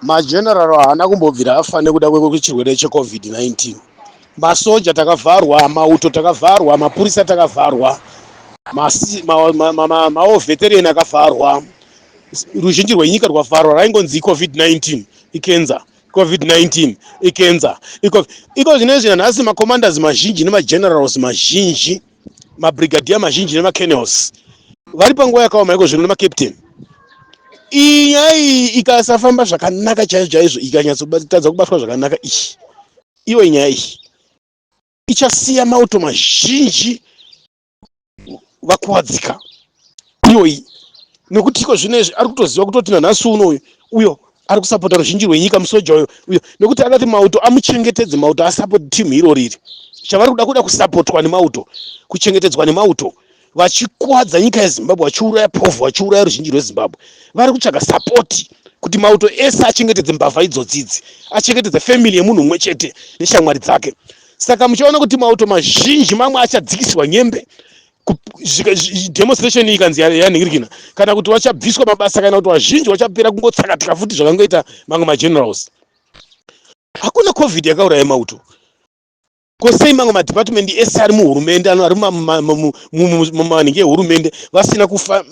mageneral haana kumbobvira afa nekuda kwechirwere cheCovid-19. Masoja takavharwa, mauto takavharwa, mapurisa takavharwa, maveterani akavharwa, ruzhinji rwenyika rwavharwa. Raingonzi COVID-19 ikenza, COVID-19 ikenza. Iko zvinezvi nhasi macommanders mazhinji nemagenerals mazhinji, mabrigadier mazhinji nemacolonels vari panguva yakaoma iko zvino nemakapteni. Iyi nyaya iyi ikasafamba zvakanaka chaizvo ikanyatsotadza kubatwa zvakanaka iwe nyaya iyi ichasiya mauto mazhinji vakuwadzika iyoyi, nekuti iko zvinezvi ari kutoziva kutoti nanhasi uyo ari kusapota ruzhinji rwenyika, musoja uyo nekuti akati mauto amuchengetedze, mauto asapoti timu iro riri. Chavari kuda kusapotwa nemauto, kuchengetedzwa nemauto, vachikuwadza nyika yeZimbabwe, vachiuraya povhu, vachiuraya ruzhinji rweZimbabwe. Vari kutsvaga sapoti kuti mauto ese achengetedze mbavha idzodzidzi, achengetedze family yemunhu umwe chete neshamwari dzake. Saka muchiona kuti mauto mazhinji mamwe achadzikiswa nyembe, demonstration ikanzi yanhingirikina, kana kuti vachabviswa mabasa, kana kuti vazhinji vachapera kungotsakatika futi zvakangoita mamwe magenerals. Hakuna covid yakauraya mauto. Kosei mamwe madepartment ese ari muhurumende, ari mumanhingi ehurumende, vasina kufa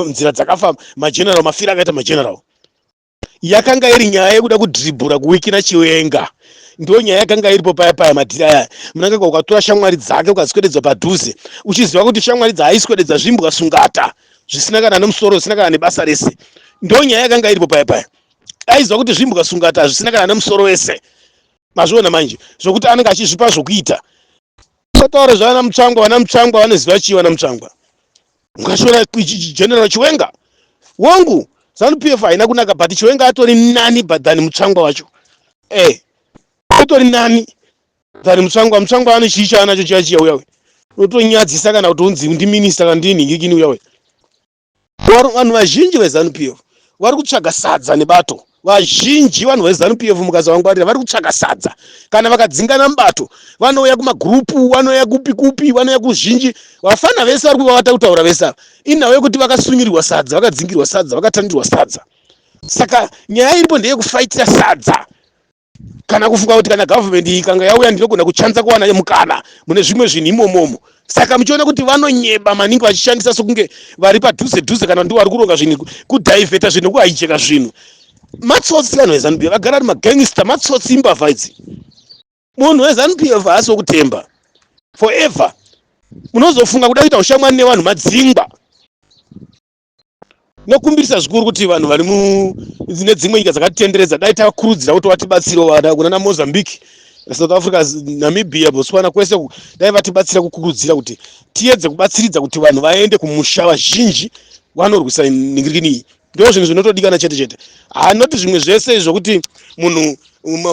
nzira dzakafa mageneral, mafira akaita mageneral. Yakanga iri nyaya yekuda kudhiribhura kuwikira Chiwenga. Ndo nyaya yakanga iripo paya madhiri aya. Munanga ukatora shamwari dzake ukaziswededza padhuze, uchiziva kuti shamwari dzaaiswededza zvimbwa sungata zvisina kana nemusoro, zvisina kana nebasa rese. Ndo nyaya yakanga iripo paya. Aiziva kuti zvimbwa sungata zvisina kana nemusoro wese. Mazviona manje zvokuti anenge achizvipa zvokuita. Taura zvana mutsvangwa vanoziva chii vana mutsvangwa. Mukashora General Chiwenga wangu ZANU-PF haina kunaka, but Chiwenga atori nani than mutsvangwa wacho. Atori nani than mutsvangwa. Mutsvangwa ane chii chaanacho chiya uyawe. Utonyadzisa kana kuti unzi ndi minister kana ndi nhingirikini uyawe. Vanhu vazhinji veZANU-PF vari kutsvaga sadza nebato. Vazhinji vanhu veZANU-PF mukasavangwarira vari kutsvaga sadza. Kana vakadzingana mubato vanouya kumagurupu, vanouya kupi, vanouya kuzhinji. Vafana vese vari kuvata kutaura vese inhau yekuti vakasungirirwa sadza, vakadzingirwa sadza, vakatandirwa sadza. Saka nyaya iripo ndeyekufaitira sadza. Kana kufunga kuti kana government ikanga yauya ndinogona kuchanza kuwana mukana mune zvimwe zvinhu imomomo. Saka muchiona kuti vanonyeba maningi vachishandisa sokunge vari padhuze kana ndiwo vari kuronga zvinhu, kudhaivheta zvinhu, kuhaicheka zvinhu. Matsotsi vanhu veZANU-PF vagara ari magangster, matsotsi imbavha idzi. Munhu weZANU-PF haasi wokutemba forever. Munozofunga kuda kuita ushamwari nevanhu madzingwa. Nokumbirisa zvikuru kuti vanhu vari nedzimwe nyika dzakatitenderedza dai tavakurudzira kuti vatibatsire kuna Mozambique, South Africa, Namibia, Botswana kwese dai vatibatsira kukurudzira kuti tiedze kubatsiridza kuti vanhu vaende kumusha vazhinji vanorwisa nhingirikini iyi. Ndo zvinhu zvinotodikana chete. Hanoti zvimwe zvese izvo kuti munhu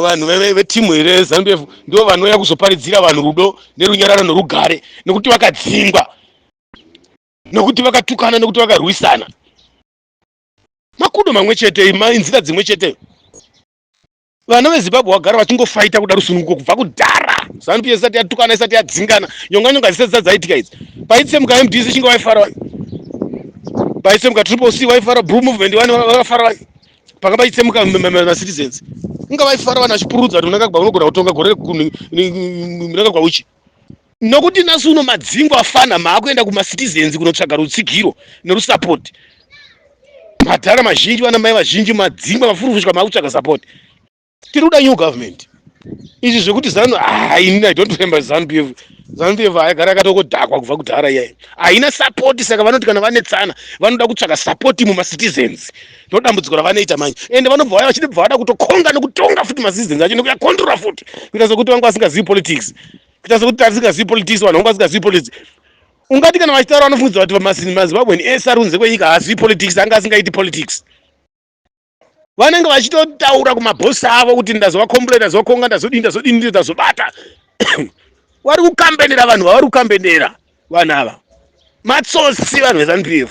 vanhu vetimu reZANU-PF ndio vanouya kuzoparidzira vanhu rudo nerunyararo norugare, nekuti vakadzingwa, nekuti vakatukana, nekuti vakarwisana. Makudo mamwe chete, nzira dzimwe chete. Vana veZimbabwe vagara vachingofaita kuda rusununguko kubva kudhara. ZANU-PF isati yatukana, isati yadzingana, nyonganyonga dzisati dzaitika idzi. Paitsemuka MDC chinge vaifara, paitsemuka Triple C vaifara, Blue Movement vaifara, pakabaitsemuka maCitizens inga vaifara vanhu vachipurudza kuti unangagwa unogona kutonga gore unangagwa uchi. Nokuti nasu uno madzingwa afana maakuenda kumaCitizens kunotsvaga rutsigiro nerusapoti. Madhara mazhinji, vana mai vazhinji, madzingwa mafurufushwa maakutsvaga sapoti. Tiri kuda new government. Izvi zvekuti I don't remember ZANU-PF. ZANU-PF hayagara yakatokodhakwa kubva kudhara iyayi. Haina sapoti, saka vanoti kana vanetsana vanoda kutsvaga sapoti mumaCitizens. Ndo dambudziko ravanoita manje. Ende vanobva vaya vachibva vada kutokonga nekutonga futi maCitizens acho nekuyakontrora futi. Kuita sokuti vanga vasingazivi politics. Kuita sokuti vasingazivi politics, vanhu vanga vasingazivi politics. Ungati kana vachitaura vanofungidzwa kuti maZimbabwe ese arunze kwenyika haazivi politics, anga asingaiti politics. Vanenge vachitotaura kumabhosi avo kuti ndazovakomplena, ndazokonga, ndazodini, ndazobata. Vari kukambenera vanhu vavari kukambenera vanhu ava. Matsotsi vanhu veZANU-PF.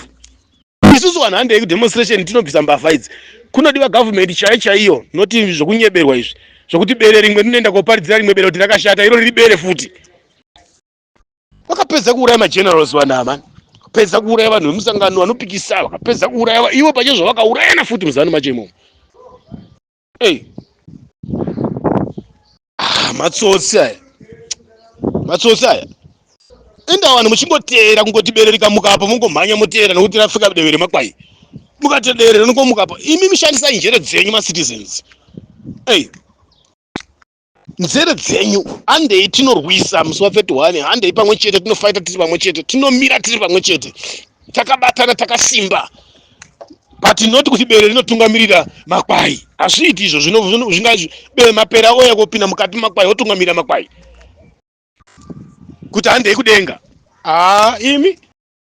Isusu vanhu handei kudemonstration tinobvisa mbavha idzi. Kunodiwa government chaiyo, noti zvokunyeberwa izvi. Zvokuti bere rimwe rinoenda koparidzira rimwe bere kuti rakashata, iro riri bere futi. Vakapedza kuuraya magenerals vanhu ava. Vakapedza kuuraya vanhu vemusangano vanopikisa, vakapedza kuuraya ivo pacho zvavakaurayana futi muzanu macho imomo. Hey, matsotsi aya. Matsotsi aya. Enda vanhu muchingotera kungotiberereka mukapa mungomhanya mutera nokuti rafika debere makwai. Mukatedere rinongomukapa. Imi mishandisa njere dzenyu macitizens. Hey, nzere dzenyu handei tinorwisa musi wa31 handei pamwe chete tinofaita tiri pamwe chete tinomira tiri pamwe chete takabatana takasimba but not kuti bere rinotungamirira makwai hazviiti izvo bere mapera oya kupinda mukati makwai otungamirira makwai kuti handei kudenga imi